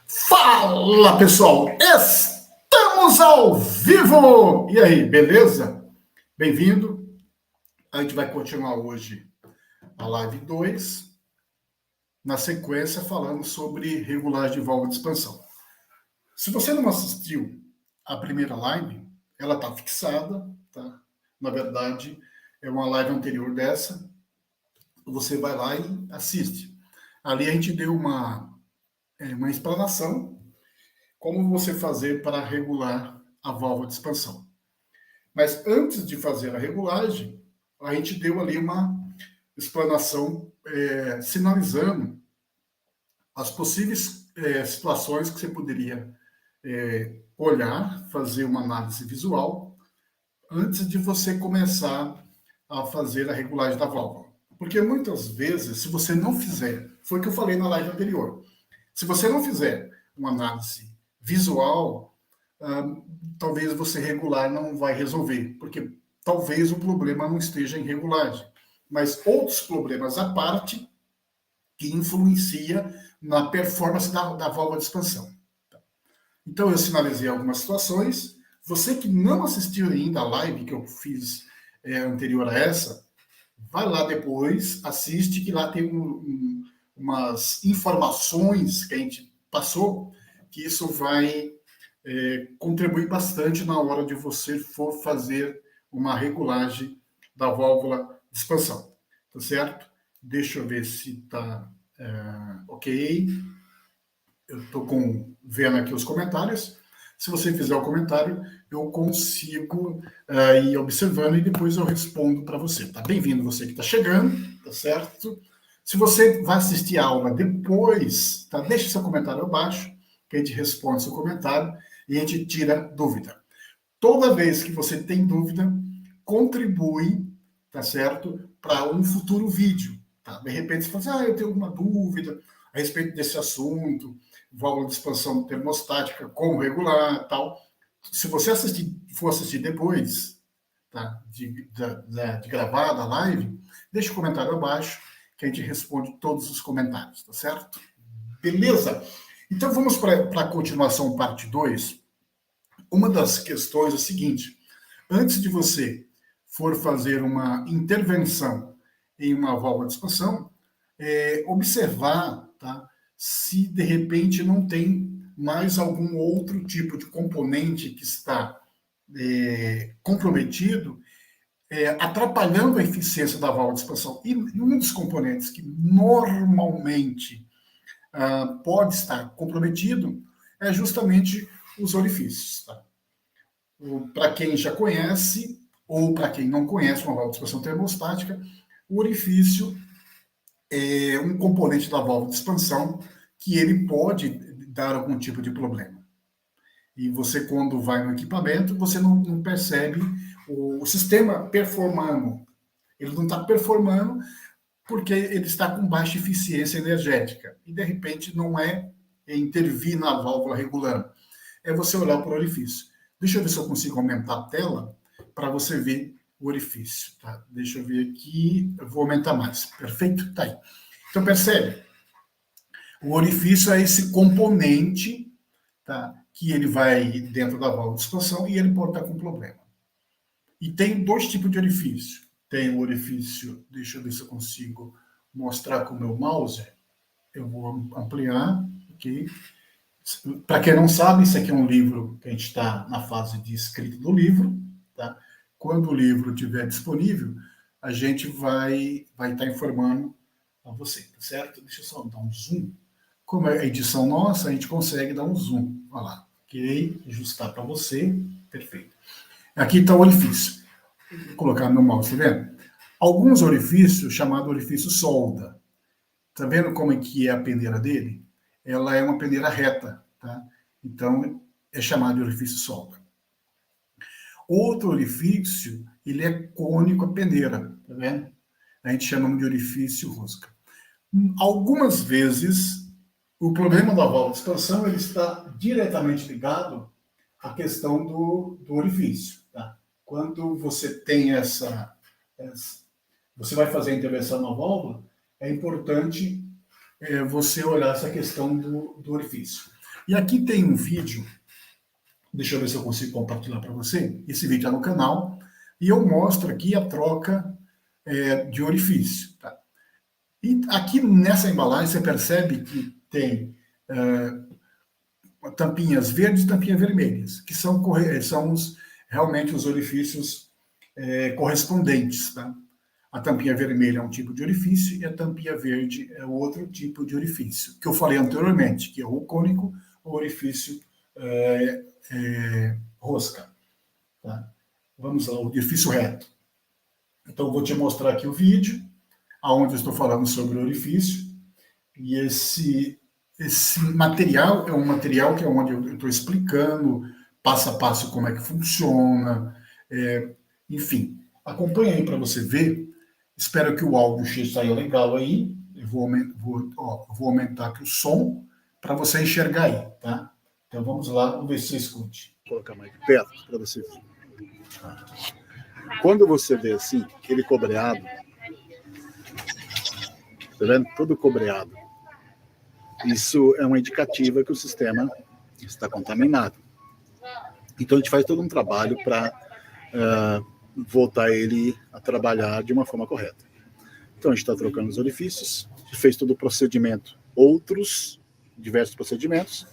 Fala, pessoal! Estamos ao vivo! E aí, beleza? Bem-vindo. A gente vai continuar hoje a live 2, na sequência falando sobre regulagem de válvula de expansão. Se você não assistiu a primeira live, ela está fixada, tá? Na verdade, é uma live anterior dessa. Você vai lá e assiste. Ali a gente deu uma explanação como você fazer para regular a válvula de expansão. Mas antes de fazer a regulagem, a gente deu ali uma explanação sinalizando as possíveis situações que você poderia olhar, fazer uma análise visual, antes de você começar a fazer a regulagem da válvula. Porque muitas vezes, se você não fizer, foi o que eu falei na live anterior, se você não fizer uma análise visual, talvez você regular não vai resolver, porque talvez o problema não esteja em regulagem, mas outros problemas à parte que influencia na performance da válvula de expansão. Então eu sinalizei algumas situações. Você que não assistiu ainda a live que eu fiz anterior a essa, vai lá depois, assiste, que lá tem umas informações que a gente passou, que isso vai contribuir bastante na hora de você for fazer uma regulagem da válvula de expansão. Tá certo? Deixa eu ver se está ok. Eu estou vendo aqui os comentários. Se você fizer o comentário, eu consigo ir observando e depois eu respondo para você. Tá bem-vindo você que está chegando, tá certo? Se você vai assistir a aula depois, tá? Deixe seu comentário abaixo, que a gente responde seu comentário e a gente tira dúvida. Toda vez que você tem dúvida, contribui, tá certo? Para um futuro vídeo, tá? De repente você fala assim, eu tenho alguma dúvida a respeito desse assunto, válvula de expansão termostática, como regular, tal. Se você for assistir depois, tá? de gravar a live, deixa o comentário abaixo, que a gente responde todos os comentários, tá certo? Beleza? Então vamos para a continuação, parte 2. Uma das questões é a seguinte: antes de você for fazer uma intervenção em uma válvula de expansão, observar, tá, se de repente não tem mais algum outro tipo de componente que está comprometido, atrapalhando a eficiência da válvula de expansão. E um dos componentes que normalmente pode estar comprometido é justamente os orifícios. Tá? Para quem já conhece, ou para quem não conhece uma válvula de expansão termostática, o orifício é um componente da válvula de expansão que ele pode dar algum tipo de problema. E você, quando vai no equipamento, você não percebe o sistema performando. Ele não está performando porque ele está com baixa eficiência energética. E, de repente, não é intervir na válvula regulando. É você olhar para o orifício. Deixa eu ver se eu consigo aumentar a tela para você ver o orifício. Tá? Deixa eu ver aqui. Eu vou aumentar mais. Perfeito? Tá aí. Então, percebe? O orifício é esse componente, tá? Que ele vai dentro da válvula de expansão e ele pode estar com problema. E tem dois tipos de orifício. Tem o orifício, deixa eu ver se eu consigo mostrar com o meu mouse. Eu vou ampliar, ok? Para quem não sabe, isso aqui é um livro que a gente está na fase de escrita do livro, tá? Quando o livro estiver disponível, a gente vai estar informando a você, tá certo? Deixa eu só dar um zoom. Como é a edição nossa, a gente consegue dar um zoom. Olha lá, ok? Ajustar para você, perfeito. Aqui está o orifício. Vou colocar meu mouse, tá vendo? Alguns orifícios, chamado orifício solda. Tá vendo como é que é a peneira dele? Ela é uma peneira reta, tá? Então, é chamado de orifício solda. Outro orifício, ele é cônico a peneira, tá vendo? A gente chama de orifício rosca. Algumas vezes, o problema da válvula de expansão ele está diretamente ligado à questão do orifício, tá? Quando você tem você vai fazer a intervenção na válvula, é importante você olhar essa questão do orifício. E aqui tem um vídeo, deixa eu ver se eu consigo compartilhar para você. Esse vídeo está no canal, e eu mostro aqui a troca de orifício. Tá? E aqui nessa embalagem você percebe que tem tampinhas verdes e tampinhas vermelhas, que são realmente os orifícios correspondentes. Tá? A tampinha vermelha é um tipo de orifício e a tampinha verde é outro tipo de orifício, que eu falei anteriormente, que é o cônico ou orifício rosca. Tá? Vamos lá, o orifício reto. Então, eu vou te mostrar aqui o vídeo, onde eu estou falando sobre o orifício, e esse material é um material que é onde eu estou explicando passo a passo como é que funciona, enfim. Acompanha aí para você ver. Espero que o áudio saia legal aí. Eu vou aumentar aqui o som para você enxergar aí, tá? Então vamos lá, vamos ver se você escute. Vou colocar mais perto para você ver. Quando você vê assim, ele cobreado, tá vendo? Todo cobreado. Isso é uma indicativa que o sistema está contaminado. Então a gente faz todo um trabalho para voltar ele a trabalhar de uma forma correta. Então a gente está trocando os orifícios, fez todo o procedimento, diversos procedimentos,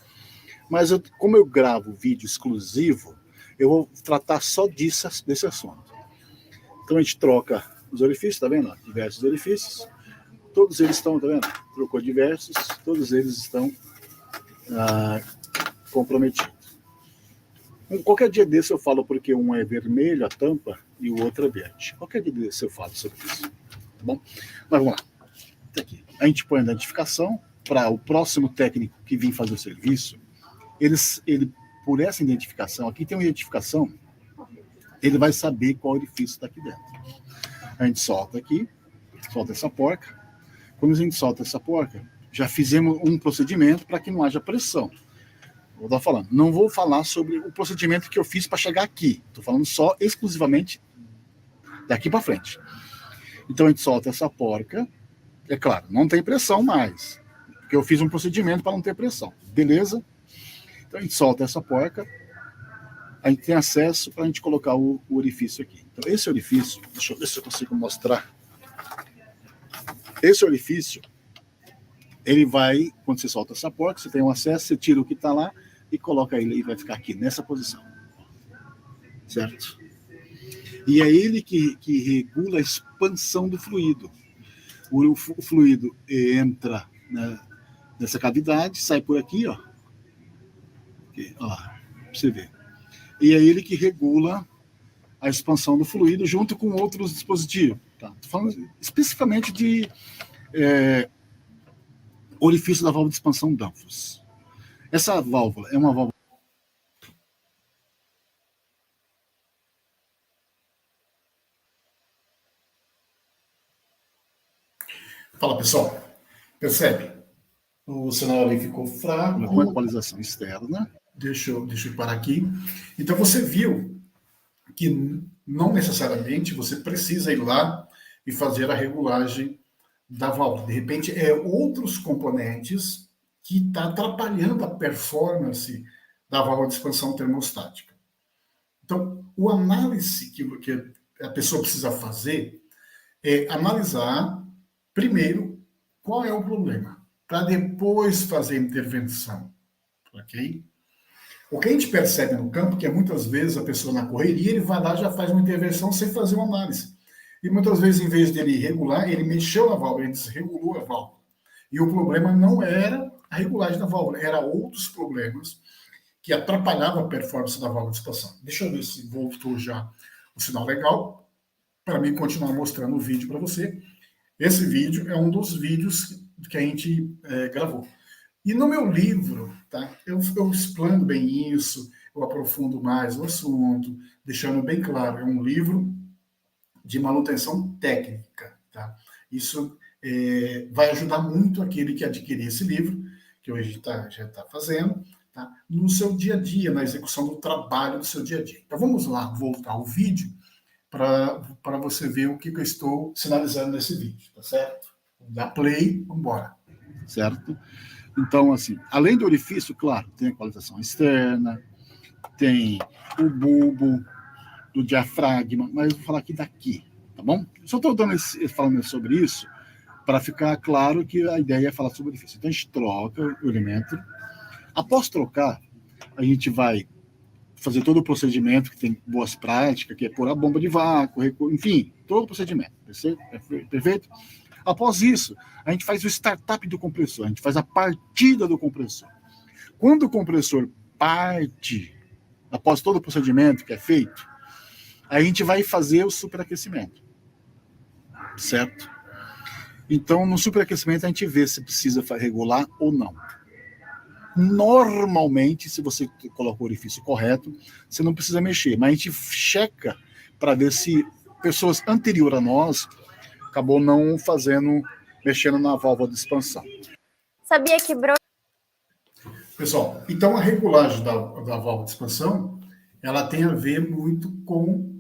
mas como eu gravo vídeo exclusivo, eu vou tratar só desse assunto. Então a gente troca os orifícios, tá vendo? Diversos orifícios, todos eles estão, tá vendo? Trocou diversos, todos eles estão comprometidos. Qualquer dia desse eu falo porque um é vermelho, a tampa, e o outro é verde. Qualquer dia desse eu falo sobre isso. Tá bom? Mas vamos lá. Tá aqui. A gente põe a identificação para o próximo técnico que vir fazer o serviço. Ele, por essa identificação, aqui tem uma identificação, ele vai saber qual orifício está aqui dentro. A gente solta aqui, solta essa porca. Quando a gente solta essa porca, já fizemos um procedimento para que não haja pressão. Vou estar falando. Não vou falar sobre o procedimento que eu fiz para chegar aqui. Estou falando só exclusivamente daqui para frente. Então a gente solta essa porca. É claro, não tem pressão mais, porque eu fiz um procedimento para não ter pressão. Beleza? Então a gente solta essa porca. A gente tem acesso para a gente colocar o orifício aqui. Então esse orifício, deixa eu ver se eu consigo mostrar. Esse orifício, ele vai, quando você solta essa porca, você tem um acesso, você tira o que está lá e coloca ele e vai ficar aqui, nessa posição. Certo? E é ele que regula a expansão do fluido. O fluido entra nessa cavidade, sai por aqui, ó. Aqui, ó, pra você ver. E é ele que regula a expansão do fluido junto com outros dispositivos. Tá? Tô falando especificamente de orifício da válvula de expansão Danfoss. Essa válvula é uma válvula. Fala, pessoal. Percebe? O sinal ali ficou fraco. Com equalização externa. Deixa eu parar aqui. Então você viu que não necessariamente você precisa ir lá e fazer a regulagem da válvula. De repente, outros componentes que está atrapalhando a performance da válvula de expansão termostática. Então, o análise que a pessoa precisa fazer é analisar, primeiro, qual é o problema, para depois fazer a intervenção. Ok? O que a gente percebe no campo é que muitas vezes a pessoa na correria, ele vai lá e já faz uma intervenção sem fazer uma análise. E muitas vezes, em vez dele regular, ele mexeu na válvula, ele desregulou a válvula. E o problema não era a regulagem da válvula, era outros problemas que atrapalhavam a performance da válvula de expansão. Deixa eu ver se voltou já o sinal legal, para mim continuar mostrando o vídeo para você. Esse vídeo é um dos vídeos que a gente gravou. E no meu livro, tá, eu explano bem isso, eu aprofundo mais o assunto, deixando bem claro, é um livro de manutenção técnica. Tá? Isso vai ajudar muito aquele que adquirir esse livro, que hoje já está fazendo, tá? No seu dia a dia, na execução do trabalho do seu dia a dia. Então vamos lá, voltar ao vídeo para você ver o que eu estou sinalizando nesse vídeo, tá certo? Dá play, vamos embora. Certo? Então, assim, além do orifício, claro, tem a equalização externa, tem o bulbo do diafragma, mas eu vou falar aqui daqui, tá bom? Só estou falando sobre isso para ficar claro que a ideia é falar sobre o orifício. Então, a gente troca o elemento. Após trocar, a gente vai fazer todo o procedimento, que tem boas práticas, que é pôr a bomba de vácuo, enfim, todo o procedimento. Perfeito? Após isso, a gente faz o startup do compressor, a gente faz a partida do compressor. Quando o compressor parte, após todo o procedimento que é feito, a gente vai fazer o superaquecimento, certo? Então, no superaquecimento, a gente vê se precisa regular ou não. Normalmente, se você coloca o orifício correto, você não precisa mexer, mas a gente checa para ver se pessoas anteriores a nós acabou não mexendo na válvula de expansão. Sabia que Pessoal, então a regulagem da válvula de expansão, ela tem a ver muito com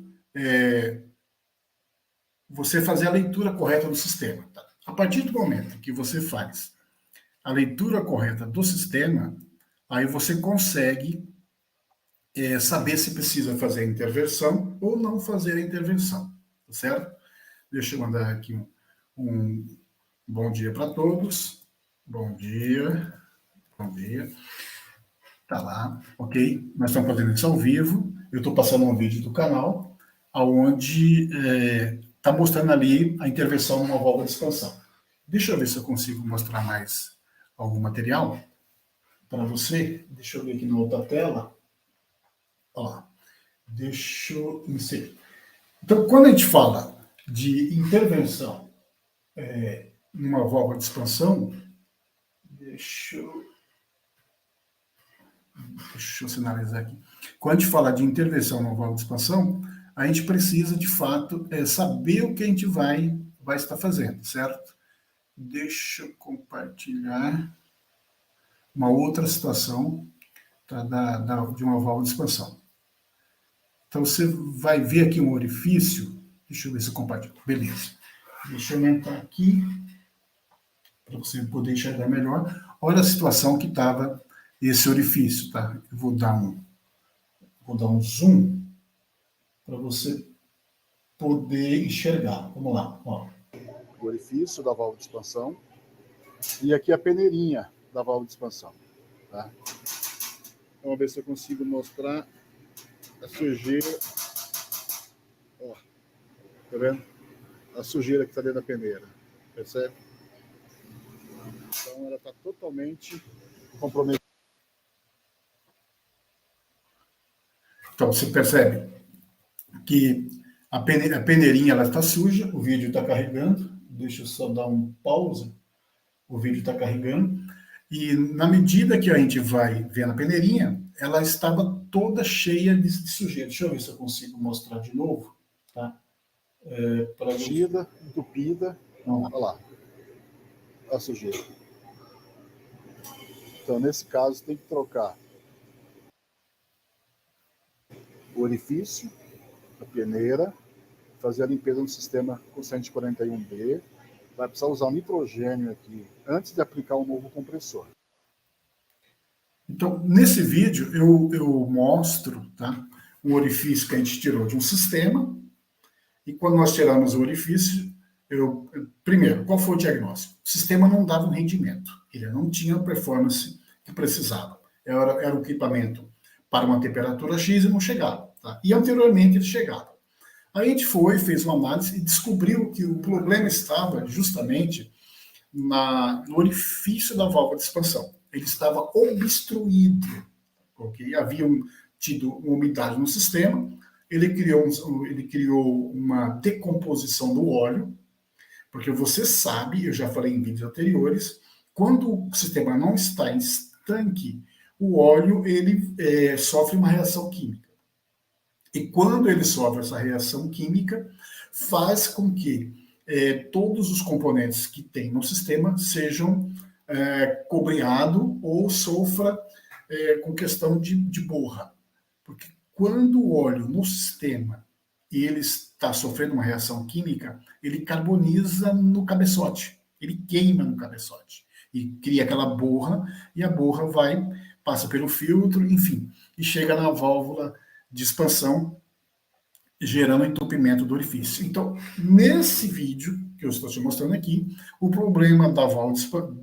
você fazer a leitura correta do sistema. Tá? A partir do momento que você faz a leitura correta do sistema, aí você consegue saber se precisa fazer a intervenção ou não fazer a intervenção, tá certo? Deixa eu mandar aqui um bom dia para todos. Bom dia. Bom dia. Tá lá, ok? Nós estamos fazendo isso ao vivo. Eu estou passando um vídeo do canal, onde está mostrando ali a intervenção numa válvula de expansão. Deixa eu ver se eu consigo mostrar mais algum material para você. Deixa eu ver aqui na outra tela. Ó, deixa eu inserir. Então, quando a gente fala de intervenção numa válvula de expansão, deixa eu sinalizar aqui. Quando a gente fala de intervenção numa válvula de expansão, a gente precisa, de fato, saber o que a gente vai estar fazendo, certo? Deixa eu compartilhar uma outra situação, tá, de uma válvula de expansão. Então, você vai ver aqui um orifício. Deixa eu ver se eu compartilho. Beleza. Deixa eu aumentar aqui, para você poder enxergar melhor. Olha a situação que estava esse orifício, tá? Eu vou dar um zoom para você poder enxergar. Vamos lá, ó. O orifício da válvula de expansão e aqui a peneirinha da válvula de expansão, tá? Vamos ver se eu consigo mostrar a sujeira. Ó, tá vendo? A sujeira que está dentro da peneira, percebe? Então ela está totalmente comprometida. Então você percebe que a peneirinha ela está suja, o vídeo está carregando. Deixa eu só dar um pausa. O vídeo está carregando. E na medida que a gente vai vendo a peneirinha, ela estava toda cheia de sujeira. Deixa eu ver se eu consigo mostrar de novo. Tá? Partida, entupida. Olha lá. A sujeira. Então, nesse caso, tem que trocar o orifício, a peneira, fazer a limpeza no sistema com 141B. Vai precisar usar o nitrogênio aqui antes de aplicar o novo compressor. Então, nesse vídeo, eu mostro, tá, um orifício que a gente tirou de um sistema. E quando nós tiramos o orifício, primeiro, qual foi o diagnóstico? O sistema não dava um rendimento. Ele não tinha a performance que precisava. Era um equipamento para uma temperatura X e não chegava. Tá? E anteriormente ele chegava. Aí a gente fez uma análise e descobriu que o problema estava justamente no orifício da válvula de expansão. Ele estava obstruído, porque havia tido uma umidade no sistema. Ele criou uma decomposição do óleo, porque você sabe, eu já falei em vídeos anteriores, quando o sistema não está em estanque, o óleo ele sofre uma reação química. E quando ele sofre essa reação química, faz com que todos os componentes que tem no sistema sejam cobreados ou sofra com questão de borra. Porque quando o óleo no sistema ele está sofrendo uma reação química, ele carboniza no cabeçote, ele queima no cabeçote. e cria aquela borra, e a borra passa pelo filtro, enfim, e chega na válvula de expansão, gerando entupimento do orifício. Então, nesse vídeo que eu estou te mostrando aqui, o problema da válvula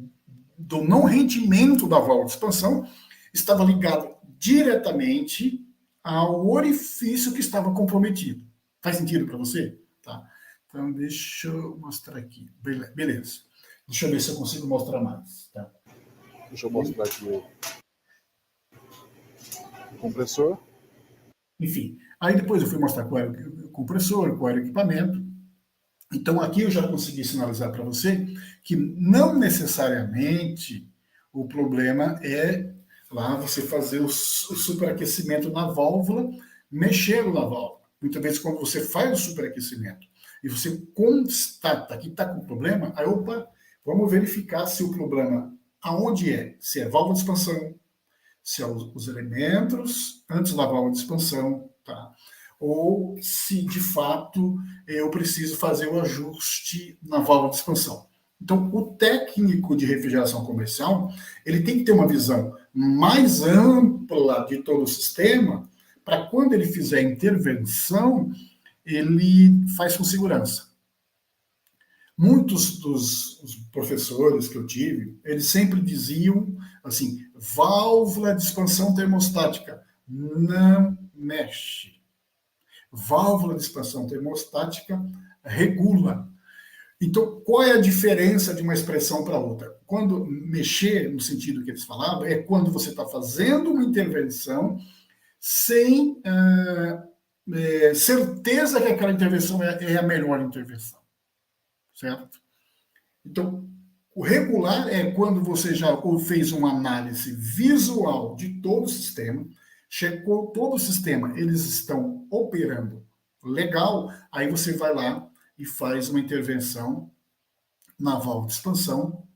do não rendimento da válvula de expansão estava ligado diretamente ao orifício que estava comprometido. Faz sentido para você? Tá. Então, deixa eu mostrar aqui. Beleza. Deixa eu ver se eu consigo mostrar mais. Tá? Deixa eu mostrar aqui o compressor. Enfim, aí depois eu fui mostrar qual era o compressor, qual era o equipamento. Então, aqui eu já consegui sinalizar para você que não necessariamente o problema é lá você fazer o superaquecimento na válvula, mexendo na válvula. Muitas vezes, quando você faz o superaquecimento e você constata que está com problema, aí, opa, vamos verificar se o problema aonde é. Se é válvula de expansão, se é os elementos antes da válvula de expansão, tá? Ou se de fato eu preciso fazer o ajuste na válvula de expansão. Então, o técnico de refrigeração comercial, ele tem que ter uma visão mais ampla de todo o sistema, para quando ele fizer a intervenção, ele faz com segurança. Muitos dos professores que eu tive, eles sempre diziam assim, válvula de expansão termostática, não mexe. Válvula de expansão termostática regula. Então, qual é a diferença de uma expressão para outra? Quando mexer, no sentido que eles falavam, é quando você está fazendo uma intervenção sem certeza que aquela intervenção é a melhor intervenção. Certo? Então, o regular é quando você já fez uma análise visual de todo o sistema, checou todo o sistema, eles estão operando legal, aí você vai lá e faz uma intervenção na válvula de expansão,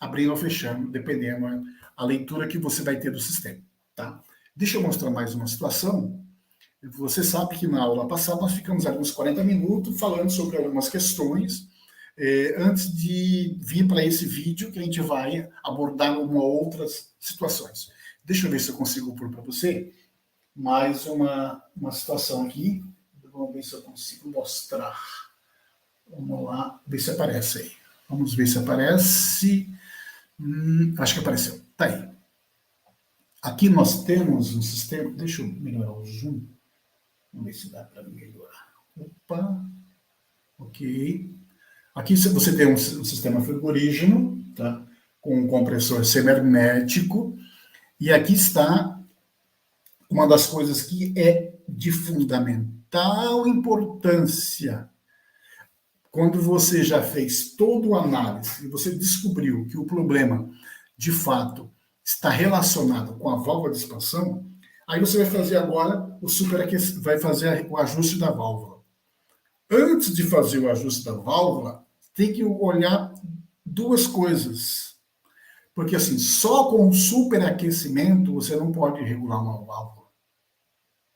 abrindo ou fechando, dependendo a leitura que você vai ter do sistema. Tá? Deixa eu mostrar mais uma situação. Você sabe que na aula passada nós ficamos alguns 40 minutos falando sobre algumas questões, antes de vir para esse vídeo que a gente vai abordar uma outras situações. Deixa eu ver se eu consigo pôr para você mais uma situação aqui. Vamos ver se eu consigo mostrar. Vamos lá, ver se aparece aí. Vamos ver se aparece. Acho que apareceu. Tá aí. Aqui nós temos um sistema. Deixa eu melhorar o zoom. Vamos ver se dá para melhorar. Opa. Ok. Aqui você tem um sistema frigorígeno, tá? Com um compressor semihermético. E aqui está uma das coisas que é de fundamental importância. Quando você já fez toda a análise e você descobriu que o problema, de fato, está relacionado com a válvula de expansão, aí você vai fazer agora vai fazer o ajuste da válvula. Antes de fazer o ajuste da válvula, tem que olhar duas coisas. Porque assim, só com superaquecimento você não pode regular uma válvula.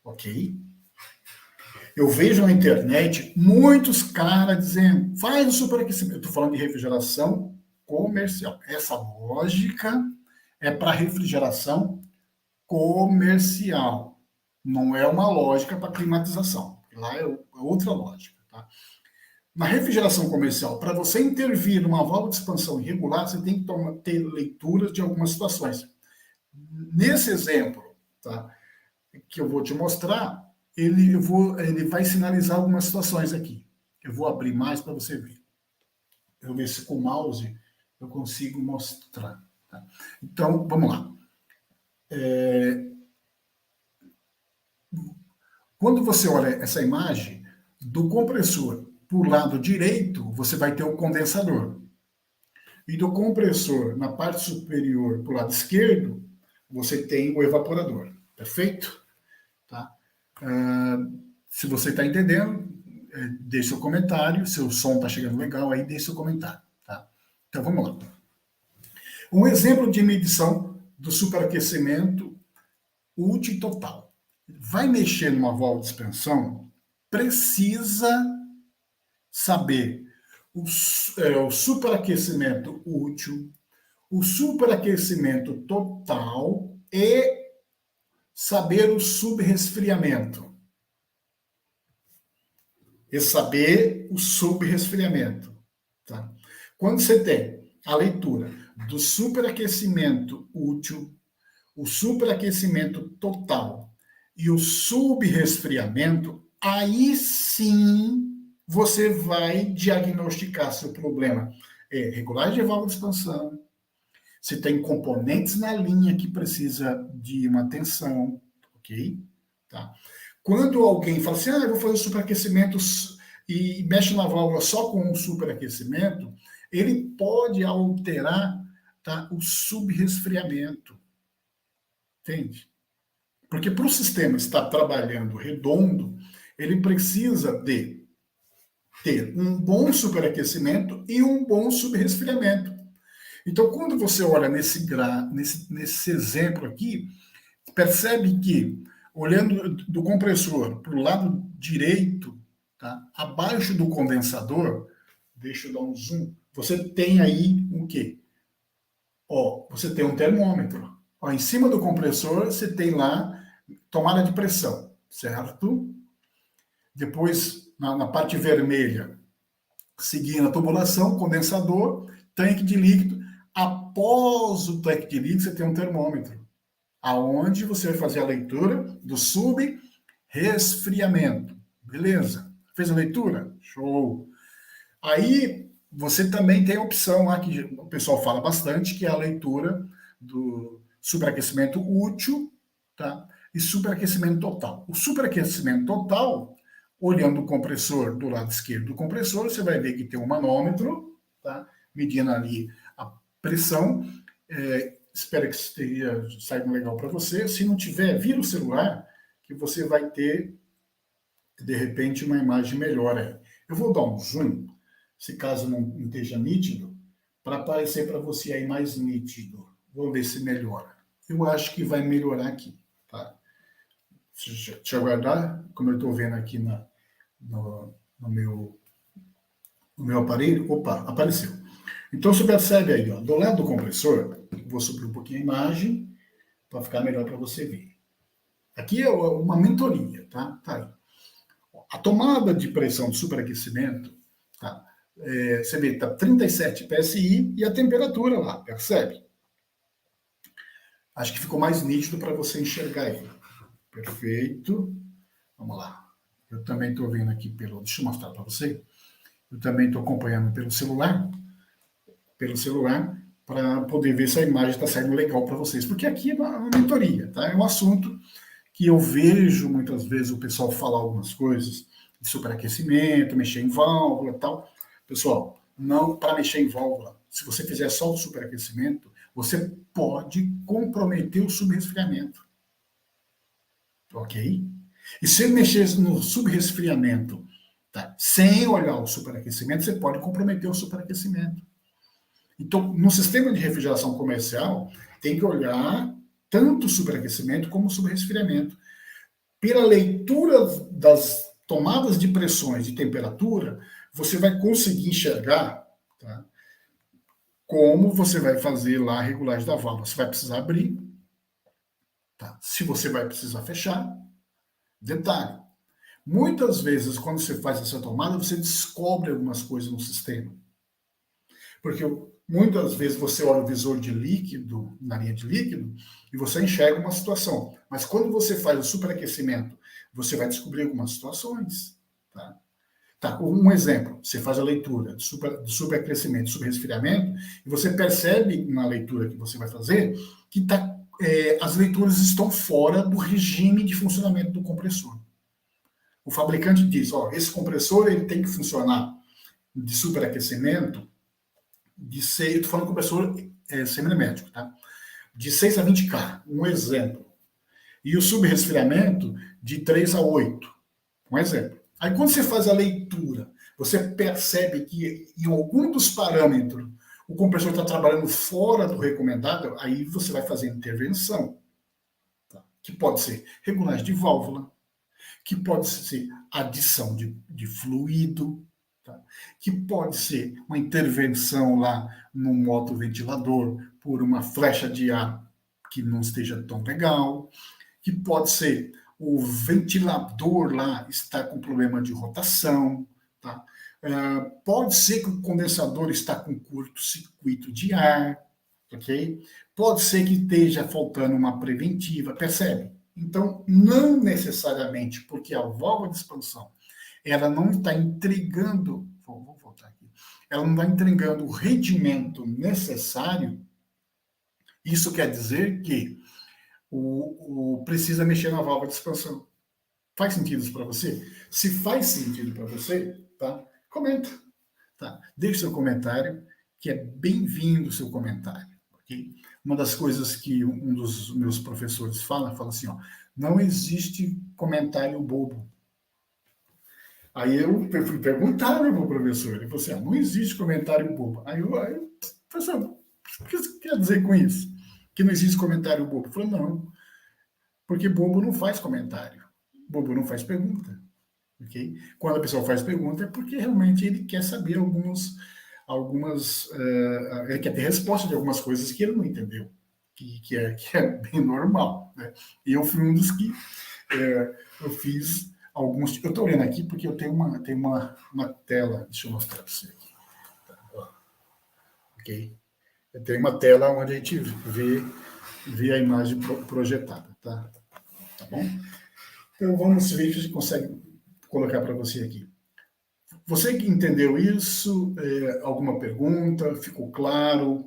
Ok? Eu vejo na internet muitos caras dizendo, faz o superaquecimento. Eu estou falando de refrigeração comercial. Essa lógica é para refrigeração comercial. Não é uma lógica para climatização. Lá é outra lógica. Tá? Na refrigeração comercial, para você intervir numa válvula de expansão irregular, você tem que ter leituras de algumas situações. Nesse exemplo, tá, que eu vou te mostrar, ele vai sinalizar algumas situações aqui. Eu vou abrir mais para você ver. Eu vou ver se com o mouse eu consigo mostrar. Tá? Então, vamos lá. Quando você olha essa imagem, do compressor para o lado direito, você vai ter o condensador. E do compressor, na parte superior, para o lado esquerdo, você tem o evaporador. Perfeito? Tá? Se você está entendendo, deixe seu comentário. Se o som está chegando legal, aí deixe seu comentário. Tá? Então, vamos lá. Um exemplo de medição do superaquecimento útil total. Vai mexer numa válvula de expansão, precisa saber o superaquecimento útil, o superaquecimento total e saber o subresfriamento. E saber o subresfriamento. Tá? Quando você tem a leitura do superaquecimento útil, o superaquecimento total e o subresfriamento, aí sim você vai diagnosticar seu problema. É regulagem de válvula de expansão, se tem componentes na linha que precisa de uma atenção, ok? Tá? Quando alguém fala assim, eu vou fazer superaquecimento e mexe na válvula só com um superaquecimento, ele pode alterar, tá, o subresfriamento. Entende? Porque para o sistema estar trabalhando redondo, ele precisa de ter um bom superaquecimento e um bom subresfriamento. Então, quando você olha nesse exemplo aqui, percebe que, olhando do compressor para o lado direito, tá, abaixo do condensador, deixa eu dar um zoom, você tem aí o quê? Você tem um termômetro. Em cima do compressor, você tem lá tomada de pressão, certo? Depois, na parte vermelha, seguindo a tubulação, condensador, tanque de líquido. Após o tanque de líquido, você tem um termômetro, aonde você vai fazer a leitura do subresfriamento. Beleza? Fez a leitura? Show! Aí, você também tem a opção lá, que o pessoal fala bastante, que é a leitura do superaquecimento útil, tá? E superaquecimento total. O superaquecimento total, olhando o compressor do lado esquerdo do compressor, você vai ver que tem um manômetro, tá? Medindo ali a pressão. Espero que esteja saindo legal para você. Se não tiver, vira o celular, que você vai ter, de repente, uma imagem melhor aí. Eu vou dar um zoom, se caso não esteja nítido, para aparecer para você aí mais nítido. Vamos ver se melhora. Eu acho que vai melhorar aqui, tá? Deixa eu aguardar, como eu estou vendo aqui no meu aparelho. Opa, apareceu. Então você percebe aí, do lado do compressor, vou subir um pouquinho a imagem para ficar melhor para você ver. Aqui é uma mentoria, tá? Tá aí. A tomada de pressão de superaquecimento, tá? Você vê, tá 37 PSI e a temperatura lá, percebe? Acho que ficou mais nítido para você enxergar aí. Perfeito. Vamos lá. Eu também estou vendo aqui deixa eu mostrar para você. Eu também estou acompanhando pelo celular, para poder ver se a imagem está saindo legal para vocês. Porque aqui é uma mentoria, tá? É um assunto que eu vejo muitas vezes o pessoal falar algumas coisas de superaquecimento, mexer em válvula e tal. Pessoal, não para mexer em válvula. Se você fizer só o superaquecimento, você pode comprometer o subresfriamento. Ok? E se mexer no subresfriamento, tá, sem olhar o superaquecimento, você pode comprometer o superaquecimento. Então, no sistema de refrigeração comercial, tem que olhar tanto o superaquecimento como o subresfriamento. Pela leitura das tomadas de pressões e temperatura, você vai conseguir enxergar, tá, como você vai fazer lá a regulagem da válvula. Você vai precisar abrir, tá? Se você vai precisar fechar. Detalhe, muitas vezes, quando você faz essa tomada, você descobre algumas coisas no sistema. Porque muitas vezes você olha o visor de líquido, na linha de líquido, e você enxerga uma situação. Mas quando você faz o superaquecimento, você vai descobrir algumas situações. Tá, um exemplo, você faz a leitura do superaquecimento, subresfriamento, e você percebe na leitura que você vai fazer que as leituras estão fora do regime de funcionamento do compressor. O fabricante diz, esse compressor ele tem que funcionar de superaquecimento de 6, eu estou falando compressor semimétrico, tá? De 6 a 20 K, um exemplo. E o subresfriamento de 3 a 8, um exemplo. Aí quando você faz a leitura, você percebe que em algum dos parâmetros o compressor está trabalhando fora do recomendado, aí você vai fazer intervenção. Tá? Que pode ser regulagem de válvula, que pode ser adição de fluido, tá? Que pode ser uma intervenção lá no modo ventilador por uma flecha de ar que não esteja tão legal, que pode ser o ventilador lá está com problema de rotação, tá? Pode ser que o condensador está com curto-circuito de ar, ok? Pode ser que esteja faltando uma preventiva, percebe? Então, não necessariamente porque a válvula de expansão ela não está entregando, vou voltar aqui, ela não está entregando o rendimento necessário, isso quer dizer que precisa mexer na válvula de expansão. Faz sentido isso para você? Se faz sentido para você, tá? Comenta, tá? Deixe seu comentário, que é bem-vindo o seu comentário, ok? Uma das coisas que um dos meus professores fala assim, ó, não existe comentário bobo. Aí eu fui perguntar para o professor, ele falou assim, não existe comentário bobo. Aí eu professor, o que você quer dizer com isso? Que não existe comentário bobo? Ele falou, não, porque bobo não faz comentário, bobo não faz pergunta. Okay? Quando a pessoa faz pergunta é porque realmente ele quer saber ele quer ter resposta de algumas coisas que ele não entendeu, que é bem normal. Né? E eu fui um dos que eu fiz alguns. Eu estou olhando aqui porque eu tenho uma tela, deixa eu mostrar para você aqui. Tá, ok? Eu tenho uma tela onde a gente vê a imagem projetada, tá bom? Então vamos ver se a gente consegue colocar para você aqui. Você que entendeu isso, alguma pergunta? Ficou claro?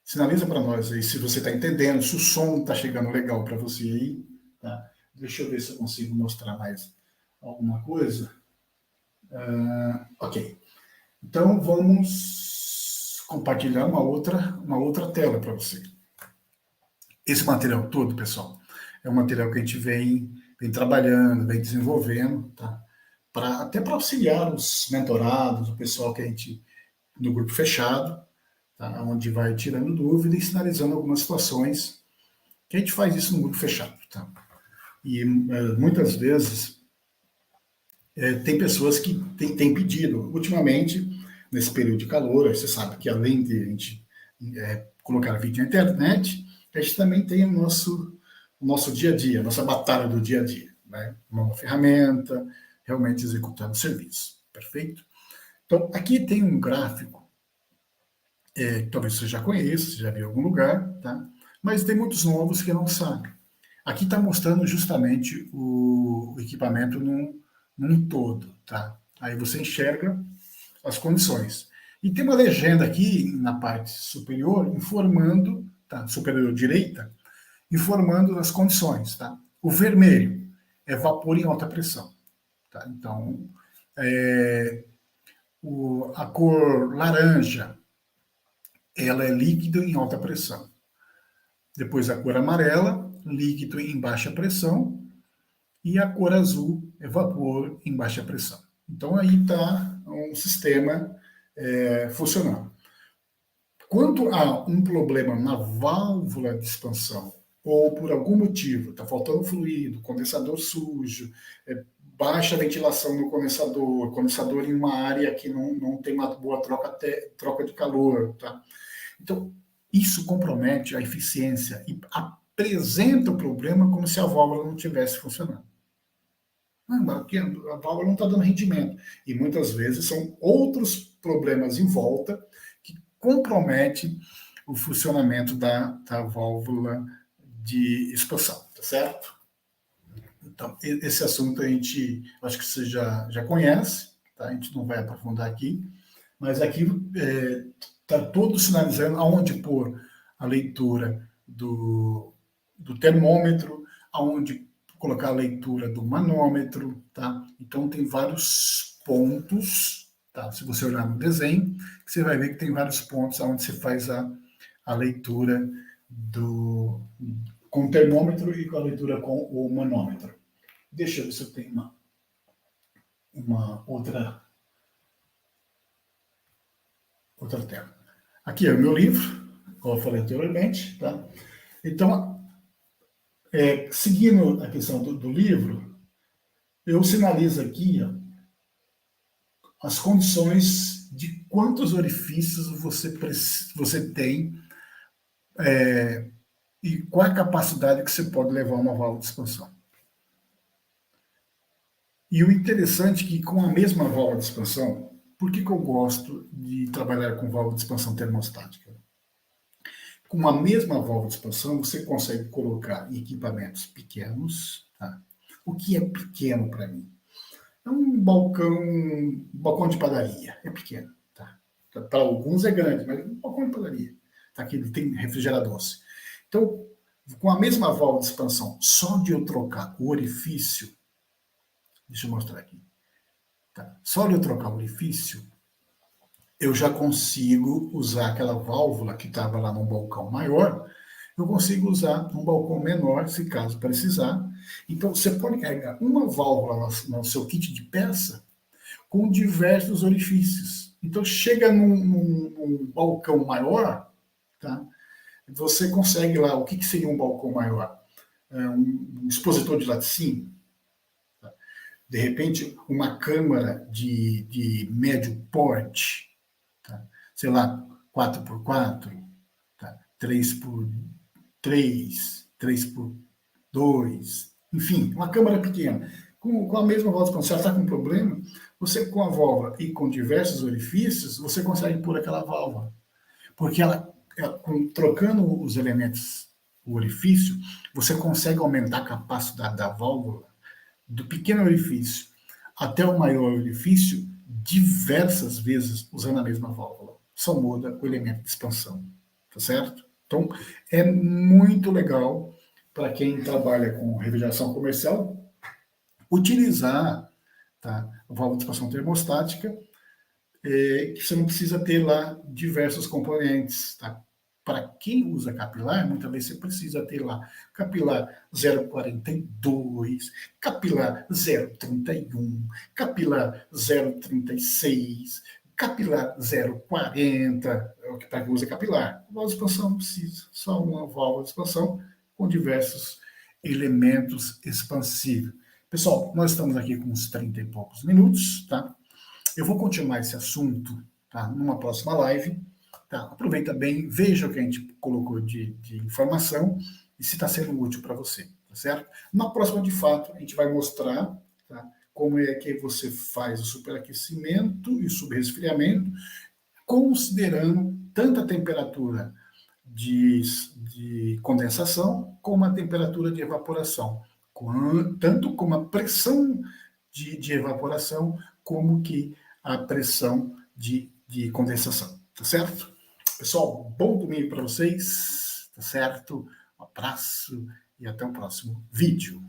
Sinaliza para nós aí se você está entendendo, se o som está chegando legal para você aí. Tá? Deixa eu ver se eu consigo mostrar mais alguma coisa. Ok. Então vamos compartilhar uma outra tela para você. Esse material todo, pessoal, é um material que a gente vem trabalhando, vem desenvolvendo, tá? Até para auxiliar os mentorados, o pessoal que a gente, no grupo fechado, tá? Onde vai tirando dúvida e sinalizando algumas situações, que a gente faz isso no grupo fechado. Tá? E muitas vezes tem pessoas que têm pedido, ultimamente, nesse período de calor, você sabe que além de a gente colocar vídeo na internet, a gente também tem o nosso dia a dia, a nossa batalha do dia a dia. Né? Uma ferramenta, realmente executando o serviço. Perfeito? Então, aqui tem um gráfico, talvez você já conheça, você já viu em algum lugar, tá? Mas tem muitos novos que não sabem. Aqui está mostrando justamente o equipamento num todo, tá? Aí você enxerga as condições. E tem uma legenda aqui na parte superior informando, tá? Superior direita, informando as condições, tá? O vermelho é vapor em alta pressão, tá? Então, a cor laranja, ela é líquido em alta pressão. Depois a cor amarela, líquido em baixa pressão, e a cor azul é vapor em baixa pressão. Então aí está um sistema funcionando. Quando há um problema na válvula de expansão, ou por algum motivo está faltando fluido, condensador sujo, baixa ventilação no condensador em uma área que não tem uma boa troca de calor, tá? Então, isso compromete a eficiência e apresenta o problema como se a válvula não estivesse funcionando. A válvula não está dando rendimento. E muitas vezes são outros problemas em volta que comprometem o funcionamento da válvula de expansão, tá certo? Então, esse assunto a gente, acho que você já conhece, tá? A gente não vai aprofundar aqui, mas aqui está todo sinalizando aonde pôr a leitura do termômetro, aonde colocar a leitura do manômetro, tá? Então tem vários pontos, tá? Se você olhar no desenho, você vai ver que tem vários pontos onde você faz a leitura com o termômetro e com a leitura com o manômetro. Deixa eu ver se eu tenho uma outra tela. Aqui é o meu livro, como eu falei anteriormente, tá? Então, seguindo a questão do livro, eu sinalizo aqui, ó, as condições de quantos orifícios você tem e qual é a capacidade que você pode levar uma válvula de expansão. E o interessante é que com a mesma válvula de expansão, por que eu gosto de trabalhar com válvula de expansão termostática? Com a mesma válvula de expansão, você consegue colocar em equipamentos pequenos. Tá? O que é pequeno para mim? É um balcão de padaria. É pequeno. Tá? Para alguns é grande, mas um balcão de padaria. Tá? Que ele tem refrigerador doce. Então, com a mesma válvula de expansão, só de eu trocar o orifício, deixa eu mostrar aqui. Tá? Só de eu trocar o orifício, eu já consigo usar aquela válvula que estava lá num balcão maior, eu consigo usar num balcão menor, se caso precisar. Então, você pode carregar uma válvula no seu kit de peça com diversos orifícios. Então, chega num balcão maior, tá? Você consegue lá, o que seria um balcão maior? Um expositor de laticínio, tá? De repente, uma câmara de médio porte, tá? Sei lá, 4x4, tá? 3x3, 3x2, enfim, uma câmara pequena. Com a mesma válvula, quando você está com um problema, você com a válvula e com diversos orifícios, você consegue pôr aquela válvula. Porque trocando os elementos, o orifício, você consegue aumentar a capacidade da válvula do pequeno orifício até o maior orifício diversas vezes usando a mesma válvula. Só muda o elemento de expansão, tá certo? Então, é muito legal para quem trabalha com refrigeração comercial utilizar, tá, a válvula de expansão termostática, que você não precisa ter lá diversos componentes, tá? Para quem usa capilar, muitas vezes você precisa ter lá capilar 0,42, capilar 0,31, capilar 0,36, capilar 0,40, para quem usa capilar. A válvula de expansão não precisa, só uma válvula de expansão com diversos elementos expansivos. Pessoal, nós estamos aqui com uns 30 e poucos minutos, tá? Eu vou continuar esse assunto, tá, numa próxima live. Tá? Aproveita bem, veja o que a gente colocou de informação e se está sendo útil para você, tá certo? Na próxima, de fato, a gente vai mostrar, tá, como é que você faz o superaquecimento e o subresfriamento, considerando tanto a temperatura de condensação como a temperatura de evaporação, tanto como a pressão de evaporação, como que a pressão de condensação, tá certo? Pessoal, bom domingo para vocês, tá certo? Um abraço e até o próximo vídeo.